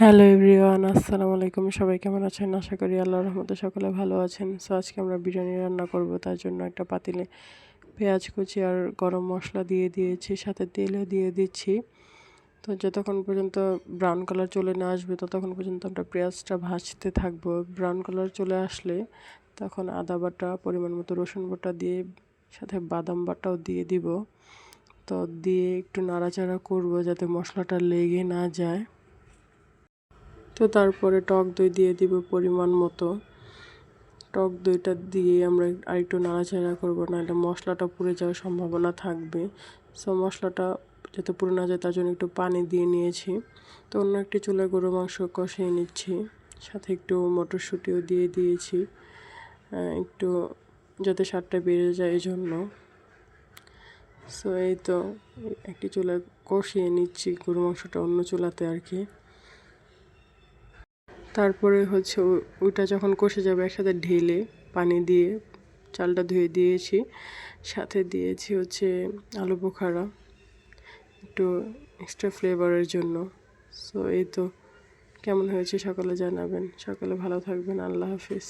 Hello everyone, আসসালামু আলাইকুম। সবাই কেমন আছেন? আশা করি আল্লাহর রহমতে সকলে ভালো আছেন। সো আজকে আমরা বিরিয়ানি রান্না করব, তার জন্য একটা পাতিলে পেঁয়াজ কুচি আর গরম মশলা দিয়ে দিয়েছি, সাথে তেলও দিয়ে দিচ্ছি। তো যতক্ষণ পর্যন্ত ব্রাউন কালার চলে না আসবে ততক্ষণ পর্যন্ত আমরা পেঁয়াজটা ভাজতে থাকবো। ব্রাউন কালার চলে আসলে তখন আদা বাটা, পরিমাণ মতো রসুন বাটা দিয়ে সাথে বাদাম বাটাও দিয়ে দিব। তো দিয়ে একটু নাড়াচাড়া করব যাতে মশলাটা লেগে না যায়। তো তারপরে টক দই দিয়ে দিব পরিমাণ মতো। টক দইটা দিয়ে আমরা আরেকটু নাড়াচাড়া করবো, নাহলে মশলাটা পুড়ে যাওয়ার সম্ভাবনা থাকবে। সো মশলাটা যাতে পুড়ে না যায় তার জন্য একটু পানি দিয়ে নিয়েছি। তো অন্য একটি চুলায় গরু মাংস কষিয়ে নিচ্ছি, সাথে একটু মটরশুঁটিও দিয়ে দিয়েছি, একটু যাতে স্বাদটা বেড়ে যায় এই জন্য। সো এই তো একটি চুলায় কষিয়ে নিচ্ছি গরু মাংসটা, অন্য চুলাতে আর কি। তারপরে ওইটা যখন কষে যাবে একসাথে ঢেলে পানি দিয়ে চালটা ধুয়ে দিয়েছি, সাথে দিয়েছি আলু বোখারা একটু এক্সট্রা ফ্লেভারের জন্য। সো এই তো কেমন হয়েছে সকালে জানাবেন। সকালে ভালো থাকবেন। আল্লাহ হাফিজ।